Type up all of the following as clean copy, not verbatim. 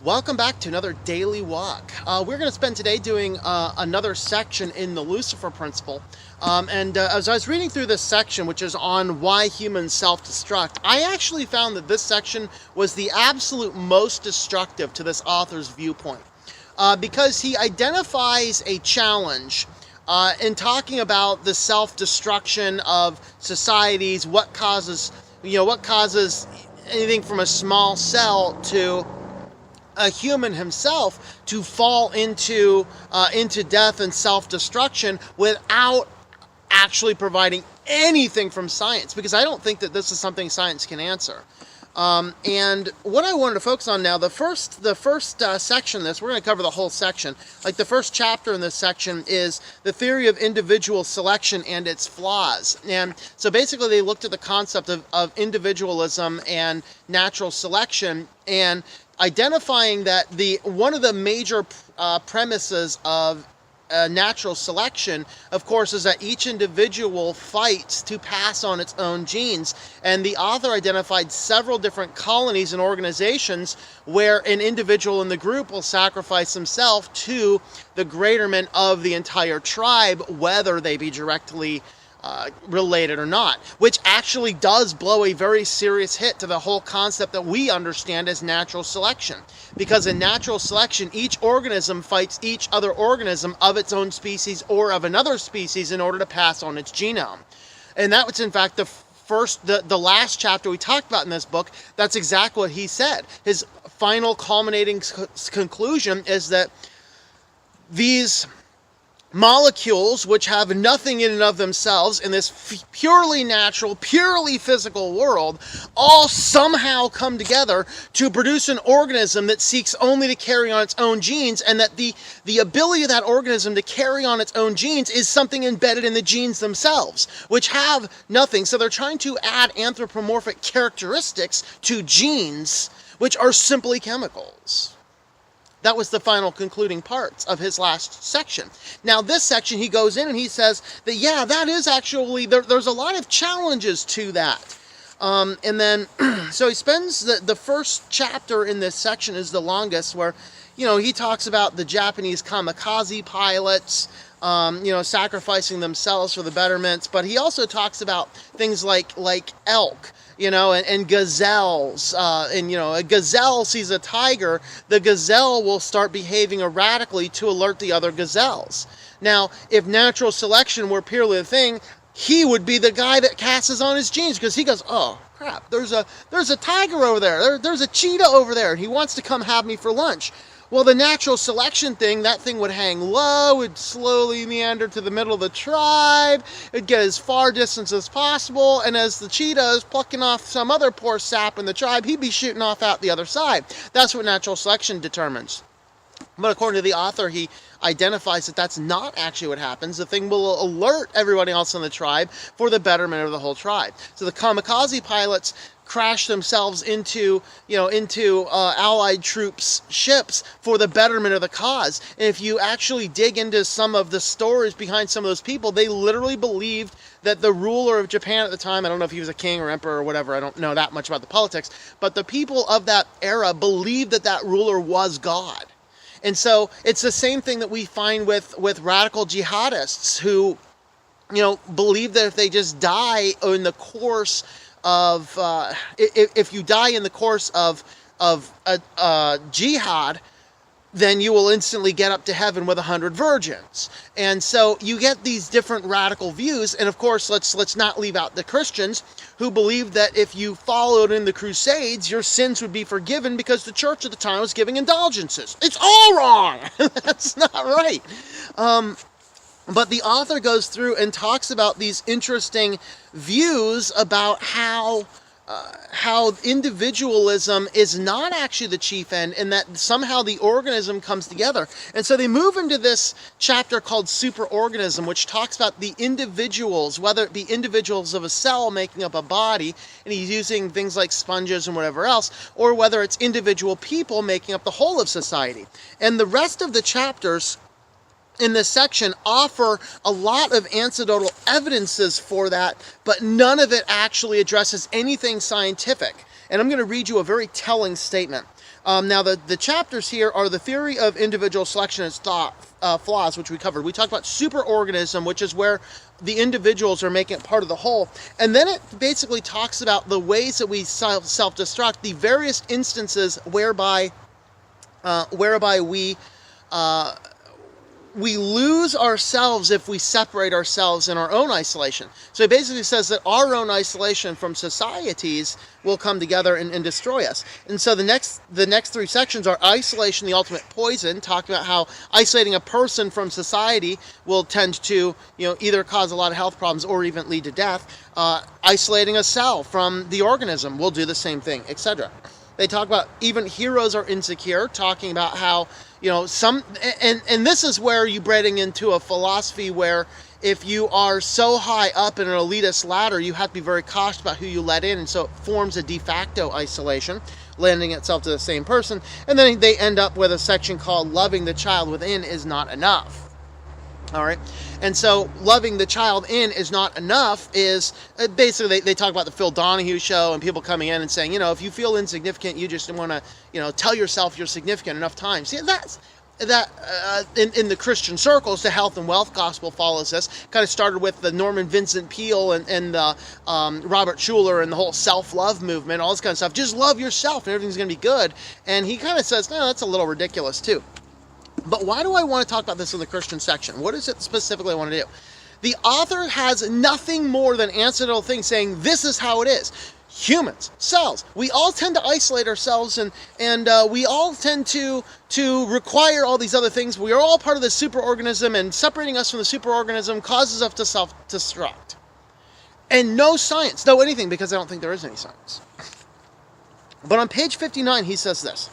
Welcome back to another daily walk. We're going to spend today doing another section in the Lucifer Principle. As I was reading through this section, which is on why humans self-destruct, I actually found that this section was the absolute most destructive to this author's viewpoint. Because he identifies a challenge in talking about the self-destruction of societies, what causes anything from a small cell to a human himself to fall into death and self-destruction without actually providing anything from science, because I don't think that this is something science can answer. And what I wanted to focus on now, the first section of this, we're going to cover the whole section. Like the first chapter in this section is the theory of individual selection and its flaws. And so basically they looked at the concept of individualism and natural selection, and identifying that one of the major premises of natural selection, of course, is that each individual fights to pass on its own genes. And the author identified several different colonies and organizations where an individual in the group will sacrifice himself to the betterment of the entire tribe, whether they be directly related or not, which actually does blow a very serious hit to the whole concept that we understand as natural selection. Because in natural selection, each organism fights each other organism of its own species or of another species in order to pass on its genome. And that was in fact the last chapter we talked about in this book. That's exactly what he said. His final culminating conclusion is that these molecules, which have nothing in and of themselves in this purely natural, purely physical world, all somehow come together to produce an organism that seeks only to carry on its own genes, and that the ability of that organism to carry on its own genes is something embedded in the genes themselves, which have nothing. So they're trying to add anthropomorphic characteristics to genes, which are simply chemicals. That was the final concluding parts of his last section. Now, this section, he goes in and he says that, yeah, that is actually, there's a lot of challenges to that. And then, so he spends the first chapter in this section is the longest, where, he talks about the Japanese kamikaze pilots, sacrificing themselves for the betterments. But he also talks about things like elk, and gazelles. A gazelle sees a tiger, the gazelle will start behaving erratically to alert the other gazelles. Now, if natural selection were purely a thing, he would be the guy that passes on his genes, because he goes, oh crap, there's a tiger over there, there's a cheetah over there, and he wants to come have me for lunch. Well, the natural selection thing, that thing would hang low, would slowly meander to the middle of the tribe, it'd get as far distance as possible, and as the cheetah is plucking off some other poor sap in the tribe, he'd be shooting off out the other side. That's what natural selection determines. But according to the author, he identifies that that's not actually what happens. The thing will alert everybody else in the tribe for the betterment of the whole tribe. So the kamikaze pilots crash themselves into Allied troops' ships for the betterment of the cause. And if you actually dig into some of the stories behind some of those people, they literally believed that the ruler of Japan at the time, I don't know if he was a king or emperor or whatever, I don't know that much about the politics, but the people of that era believed that that ruler was God. And so it's the same thing that we find with radical jihadists who, believe that if they just die in the course of, if you die in the course of jihad, then you will instantly get up to heaven with 100 virgins. And so you get these different radical views. And of course, let's not leave out the Christians who believed that if you followed in the Crusades, your sins would be forgiven because the church at the time was giving indulgences. It's all wrong. That's not right. But the author goes through and talks about these interesting views about how individualism is not actually the chief end, and that somehow the organism comes together. And so they move into this chapter called Superorganism, which talks about the individuals, whether it be individuals of a cell making up a body, and he's using things like sponges and whatever else, or whether it's individual people making up the whole of society. And the rest of the chapters in this section offer a lot of anecdotal evidences for that, but none of it actually addresses anything scientific. And I'm going to read you a very telling statement. Now, the chapters here are the theory of individual selection and flaws, which we covered. We talked about superorganism, which is where the individuals are making it part of the whole. And then it basically talks about the ways that we self-destruct, the various instances whereby we lose ourselves if we separate ourselves in our own isolation. So it basically says that our own isolation from societies will come together and destroy us. And so the next three sections are isolation, the ultimate poison, talking about how isolating a person from society will tend to, either cause a lot of health problems or even lead to death. Isolating a cell from the organism will do the same thing, etc. They talk about even heroes are insecure, talking about how, and this is where you breading into a philosophy where if you are so high up in an elitist ladder, you have to be very cautious about who you let in, and so it forms a de facto isolation, lending itself to the same person. And then they end up with a section called loving the child within is not enough. All right. And so loving the child in is not enough is basically they talk about the Phil Donahue show and people coming in and saying, if you feel insignificant, you just want to, tell yourself you're significant enough times. See, in the Christian circles, the health and wealth gospel follows this. Kind of started with the Norman Vincent Peale and the Robert Schuller and the whole self-love movement, all this kind of stuff. Just love yourself and everything's going to be good. And he kind of says, no, that's a little ridiculous too. But why do I want to talk about this in the Christian section? What is it specifically I want to do? The author has nothing more than ancestral things saying this is how it is. Humans, cells, we all tend to isolate ourselves and we all tend to require all these other things. We are all part of the superorganism, and separating us from the superorganism causes us to self-destruct. And no science, no anything, because I don't think there is any science. But on page 59, he says this.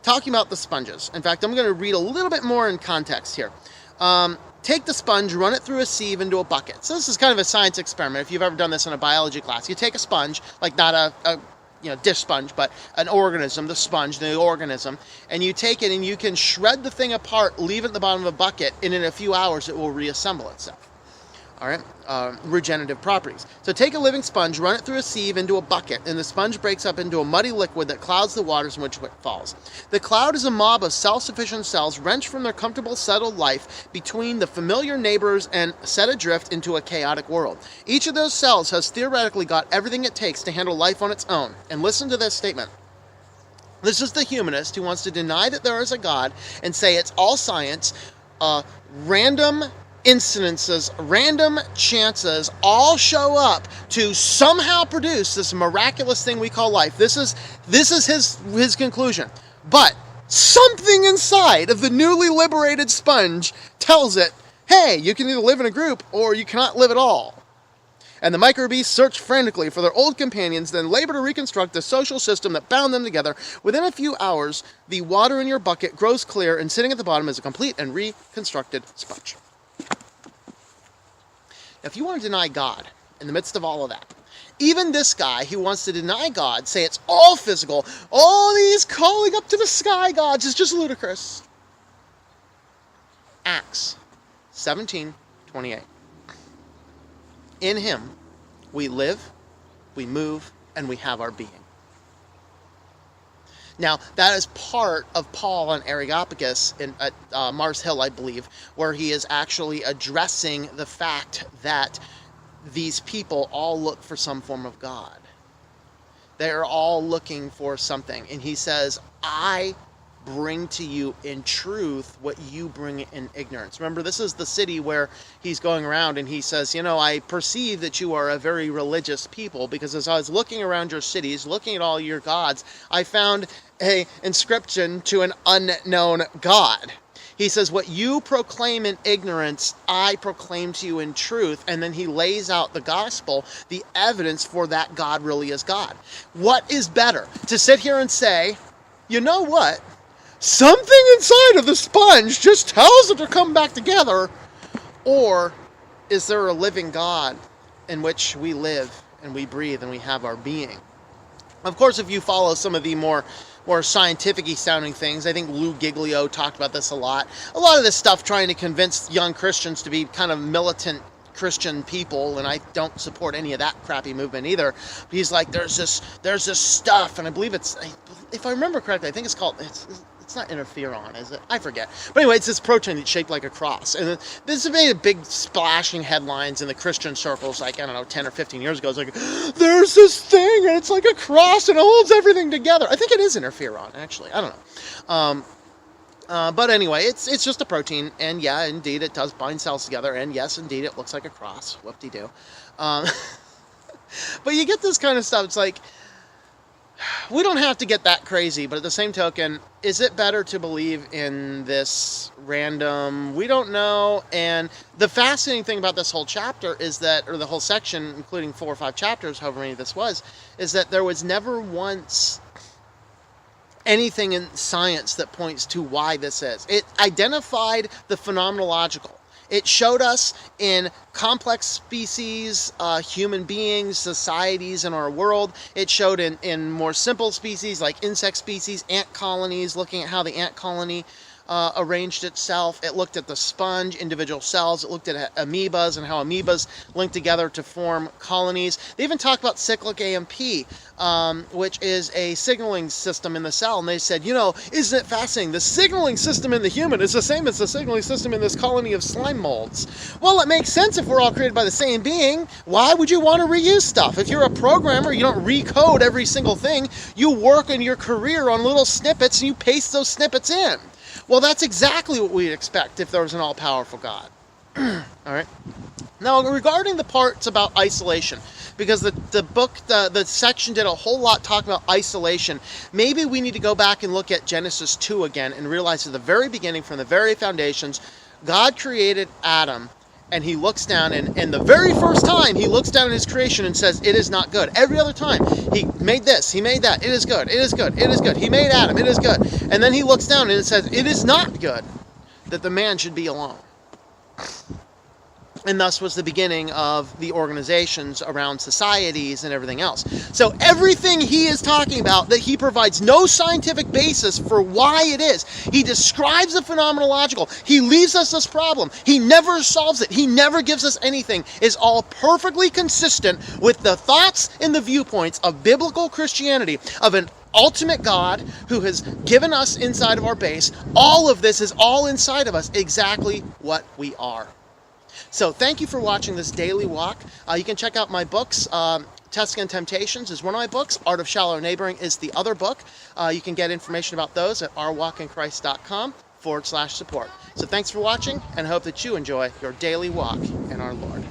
Talking about the sponges. In fact, I'm going to read a little bit more in context here. Take the sponge, run it through a sieve into a bucket. So this is kind of a science experiment. If you've ever done this in a biology class, you take a sponge, like not a dish sponge, but an organism, the sponge, the organism, and you take it and you can shred the thing apart, leave it at the bottom of a bucket, and in a few hours it will reassemble itself. All right, regenerative properties. So take a living sponge, run it through a sieve into a bucket, and the sponge breaks up into a muddy liquid that clouds the waters in which it falls. The cloud is a mob of self-sufficient cells wrenched from their comfortable, settled life between the familiar neighbors and set adrift into a chaotic world. Each of those cells has theoretically got everything it takes to handle life on its own. And listen to this statement. This is the humanist who wants to deny that there is a God and say it's all science, random incidences, random chances all show up to somehow produce this miraculous thing we call life. This is his conclusion. But something inside of the newly liberated sponge tells it, hey, you can either live in a group or you cannot live at all. And the microbeasts search frantically for their old companions, then labor to reconstruct the social system that bound them together. Within a few hours, the water in your bucket grows clear, and sitting at the bottom is a complete and reconstructed sponge. If you want to deny God in the midst of all of that, even this guy who wants to deny God, say it's all physical, all these calling up to the sky gods is just ludicrous. Acts 17:28. In him we live, we move, and we have our being. Now, that is part of Paul on Areopagus at Mars Hill, I believe, where he is actually addressing the fact that these people all look for some form of God. They are all looking for something. And he says, I bring to you in truth what you bring in ignorance. Remember, this is the city where he's going around and he says, I perceive that you are a very religious people, because as I was looking around your cities, looking at all your gods, I found an inscription to an unknown God. He says, what you proclaim in ignorance, I proclaim to you in truth. And then he lays out the gospel, the evidence for that God really is God. What is better? To sit here and say, you know what? Something inside of the sponge just tells it to come back together. Or is there a living God in which we live and we breathe and we have our being? Of course, if you follow some of the more scientific-y sounding things, I think Lou Giglio talked about this a lot. A lot of this stuff trying to convince young Christians to be kind of militant Christian people, and I don't support any of that crappy movement either. But he's like, there's this stuff, and I believe it's if I remember correctly, I think it's called, it's not interferon, is it? I forget. But anyway, it's this protein that's shaped like a cross. And this has made big splashing headlines in the Christian circles, like, I don't know, 10 or 15 years ago. It's like, there's this thing, and it's like a cross, and it holds everything together. I think it is interferon, actually. I don't know. But anyway, it's just a protein, and yeah, indeed, it does bind cells together, and yes, indeed, it looks like a cross. Whoop-de-doo. But you get this kind of stuff. It's like, we don't have to get that crazy, but at the same token, is it better to believe in this random, we don't know? And the fascinating thing about this whole chapter is that, or the whole section, including 4 or 5 chapters, however many this was, is that there was never once anything in science that points to why this is. It identified the phenomenological. It showed us in complex species, human beings, societies in our world. It showed in more simple species like insect species, ant colonies, looking at how the ant colony arranged itself. It looked at the sponge, individual cells. It looked at amoebas and how amoebas link together to form colonies. They even talk about cyclic AMP, which is a signaling system in the cell. And they said, you know, isn't it fascinating? The signaling system in the human is the same as the signaling system in this colony of slime molds. Well, it makes sense if we're all created by the same being. Why would you want to reuse stuff? If you're a programmer, you don't recode every single thing. You work in your career on little snippets and you paste those snippets in. Well, that's exactly what we'd expect if there was an all-powerful God. All right. Now, regarding the parts about isolation, because the book, the section did a whole lot talking about isolation, maybe we need to go back and look at Genesis 2 again and realize at the very beginning, from the very foundations, God created Adam, and he looks down, and the very first time he looks down at his creation and says, it is not good. Every other time, he made this, he made that, it is good, it is good, it is good. He made Adam, it is good. And then he looks down and it says, it is not good that the man should be alone. And thus was the beginning of the organizations around societies and everything else. So everything he is talking about, that he provides no scientific basis for why it is. He describes the phenomenological. He leaves us this problem. He never solves it. He never gives us anything. Is all perfectly consistent with the thoughts and the viewpoints of biblical Christianity, of an ultimate God who has given us inside of our base. All of this is all inside of us, exactly what we are. So thank you for watching this daily walk. You can check out my books. Testing and Temptations is one of my books. Art of Shallow Neighboring is the other book. You can get information about those at ourwalkinchrist.com/support. So thanks for watching, and hope that you enjoy your daily walk in our Lord.